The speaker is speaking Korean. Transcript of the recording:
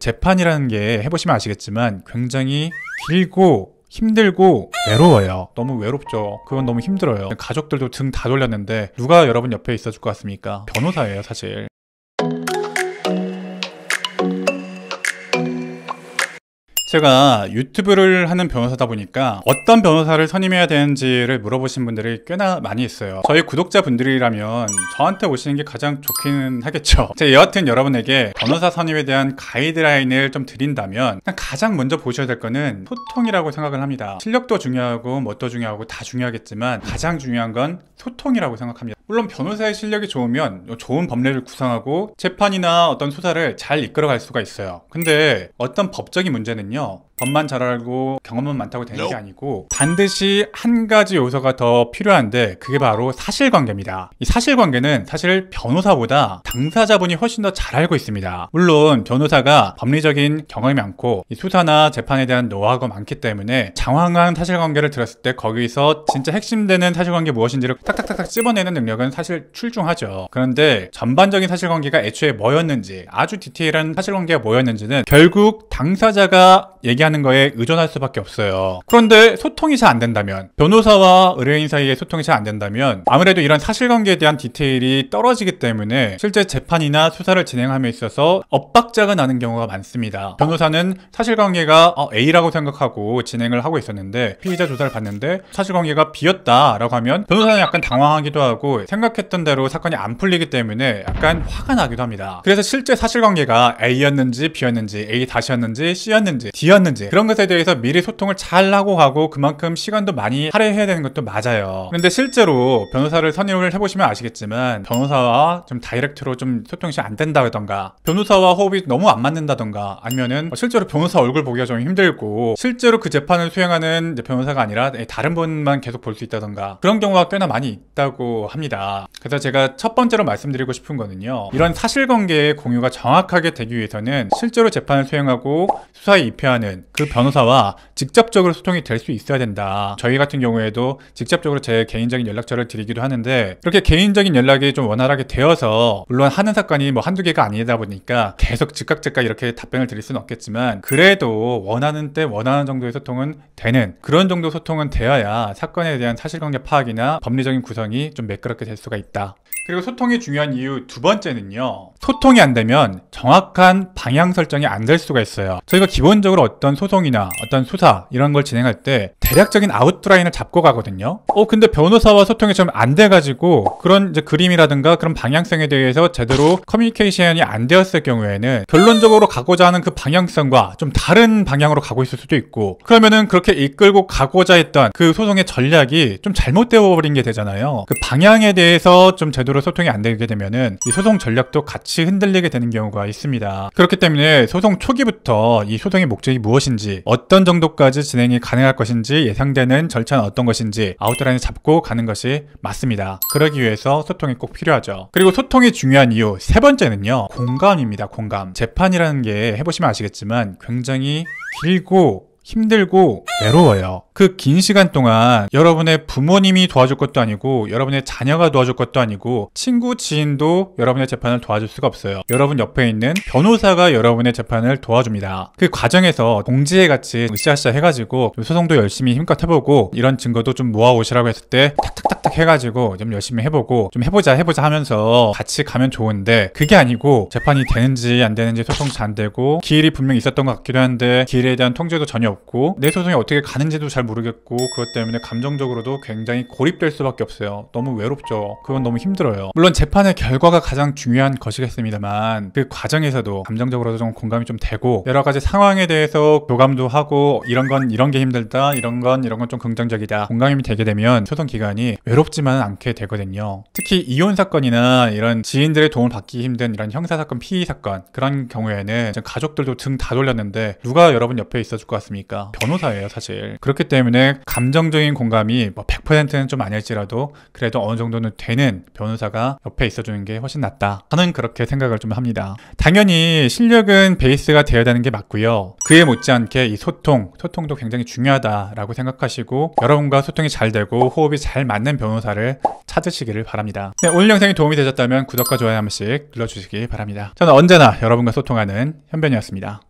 재판이라는 게 해보시면 아시겠지만 굉장히 길고 힘들고 외로워요. 너무 외롭죠. 그건 너무 힘들어요. 가족들도 등 다 돌렸는데 누가 여러분 옆에 있어줄 것 같습니까? 변호사예요, 사실. 제가 유튜브를 하는 변호사다 보니까 어떤 변호사를 선임해야 되는지를 물어보신 분들이 꽤나 많이 있어요. 저희 구독자분들이라면 저한테 오시는 게 가장 좋기는 하겠죠. 제가 여하튼 여러분에게 변호사 선임에 대한 가이드라인을 좀 드린다면 가장 먼저 보셔야 될 거는 소통이라고 생각을 합니다. 실력도 중요하고 뭣도 중요하고 다 중요하겠지만 가장 중요한 건 소통이라고 생각합니다. 물론 변호사의 실력이 좋으면 좋은 법례를 구성하고 재판이나 어떤 수사를 잘 이끌어갈 수가 있어요. 근데 어떤 법적인 문제는요, 법만 잘 알고 경험은 많다고 되는 게 아니고 반드시 한 가지 요소가 더 필요한데 그게 바로 사실관계입니다. 이 사실관계는 사실 변호사보다 당사자분이 훨씬 더 잘 알고 있습니다. 물론 변호사가 법리적인 경험이 많고 이 수사나 재판에 대한 노하우가 많기 때문에 장황한 사실관계를 들었을 때 거기서 진짜 핵심되는 사실관계 무엇인지를 탁탁탁탁 찝어내는 능력은 사실 출중하죠. 그런데 전반적인 사실관계가 애초에 뭐였는지, 아주 디테일한 사실관계가 뭐였는지는 결국 당사자가 얘기하는 거에 의존할 수밖에 없어요. 그런데 소통이 잘 안 된다면, 변호사와 의뢰인 사이의 소통이 잘 안 된다면 아무래도 이런 사실관계에 대한 디테일이 떨어지기 때문에 실제 재판이나 수사를 진행함에 있어서 엇박자가 나는 경우가 많습니다. 변호사는 사실관계가 A라고 생각하고 진행을 하고 있었는데 피의자 조사를 받는데 사실관계가 B였다라고 하면 변호사는 약간 당황하기도 하고 생각했던 대로 사건이 안 풀리기 때문에 약간 화가 나기도 합니다. 그래서 실제 사실관계가 A였는지 B였는지 A-였는지 C였는지 D였는지 그런 것에 대해서 미리 소통을 잘 하고 가고 그만큼 시간도 많이 할애해야 되는 것도 맞아요. 그런데 실제로 변호사를 선임을 해보시면 아시겠지만 변호사와 좀 다이렉트로 좀 소통이 잘 안 된다던가 변호사와 호흡이 너무 안 맞는다던가 아니면은 실제로 변호사 얼굴 보기가 좀 힘들고 실제로 그 재판을 수행하는 변호사가 아니라 다른 분만 계속 볼 수 있다던가 그런 경우가 꽤나 많이 있다고 합니다. 그래서 제가 첫 번째로 말씀드리고 싶은 거는요, 이런 사실관계의 공유가 정확하게 되기 위해서는 실제로 재판을 수행하고 수사에 입회하는 그 변호사와 직접적으로 소통이 될 수 있어야 된다. 저희 같은 경우에도 직접적으로 제 개인적인 연락처를 드리기도 하는데 그렇게 개인적인 연락이 좀 원활하게 되어서 물론 하는 사건이 뭐 한두 개가 아니다 보니까 계속 즉각 이렇게 답변을 드릴 수는 없겠지만 그래도 원하는 때 원하는 정도의 소통은 되는 그런 정도 소통은 되어야 사건에 대한 사실관계 파악이나 법리적인 구성이 좀 매끄럽게 될 수가 있다. 그리고 소통이 중요한 이유 두 번째는요, 소통이 안 되면 정확한 방향 설정이 안 될 수가 있어요. 저희가 기본적으로 어떤 소송이나 어떤 수사 이런 걸 진행할 때 대략적인 아웃라인을 잡고 가거든요. 근데 변호사와 소통이 좀 안 돼가지고 그런 이제 그림이라든가 그런 방향성에 대해서 제대로 커뮤니케이션이 안 되었을 경우에는 결론적으로 가고자 하는 그 방향성과 좀 다른 방향으로 가고 있을 수도 있고 그러면은 그렇게 이끌고 가고자 했던 그 소송의 전략이 좀 잘못되어 버린 게 되잖아요. 그 방향에 대해서 좀 제대로 소통이 안 되게 되면은 이 소송 전략도 같이 흔들리게 되는 경우가 있습니다. 그렇기 때문에 소송 초기부터 이 소송의 목적이 무엇인지, 어떤 정도까지 진행이 가능할 것인지, 예상되는 절차는 어떤 것인지 아웃라인을 잡고 가는 것이 맞습니다. 그러기 위해서 소통이 꼭 필요하죠. 그리고 소통이 중요한 이유 세 번째는요, 공감입니다. 공감. 재판이라는 게 해보시면 아시겠지만 굉장히 길고 힘들고 외로워요. 그 긴 시간 동안 여러분의 부모님이 도와줄 것도 아니고 여러분의 자녀가 도와줄 것도 아니고 친구, 지인도 여러분의 재판을 도와줄 수가 없어요. 여러분 옆에 있는 변호사가 여러분의 재판을 도와줍니다. 그 과정에서 공지회같이 으쌰으쌰 해가지고 소송도 열심히 힘껏 해보고 이런 증거도 좀 모아오시라고 했을 때 탁탁탁탁 해가지고 좀 열심히 해보고 좀 해보자 하면서 같이 가면 좋은데 그게 아니고 재판이 되는지 안 되는지 소송 잘 안 되고 기일이 분명히 있었던 것 같기도 한데 기일에 대한 통제도 전혀 없고 내 소송이 어떻게 가는지도 잘 모르겠고 그것 때문에 감정적으로도 굉장히 고립될 수밖에 없어요. 너무 외롭죠. 그건 너무 힘들어요. 물론 재판의 결과가 가장 중요한 것이겠습니다만 그 과정에서도 감정적으로도 좀 공감이 좀 되고 여러 가지 상황에 대해서 교감도 하고 이런 건 이런 게 힘들다, 이런 건 좀 긍정적이다 공감이 되게 되면 소송 기간이 외롭지만은 않게 되거든요. 특히 이혼 사건이나 이런 지인들의 도움을 받기 힘든 이런 형사사건, 피의사건 그런 경우에는 가족들도 등 다 돌렸는데 누가 여러분 옆에 있어줄 것 같습니까? 변호사예요, 사실. 그렇기 때문에 감정적인 공감이 뭐 100%는 좀 아닐지라도 그래도 어느 정도는 되는 변호사가 옆에 있어주는 게 훨씬 낫다. 저는 그렇게 생각을 좀 합니다. 당연히 실력은 베이스가 되어야 되는 게 맞고요. 그에 못지않게 이 소통도 굉장히 중요하다라고 생각하시고 여러분과 소통이 잘 되고 호흡이 잘 맞는 변호사를 찾으시기를 바랍니다. 네, 오늘 영상이 도움이 되셨다면 구독과 좋아요 한 번씩 눌러주시기 바랍니다. 저는 언제나 여러분과 소통하는 현변이었습니다.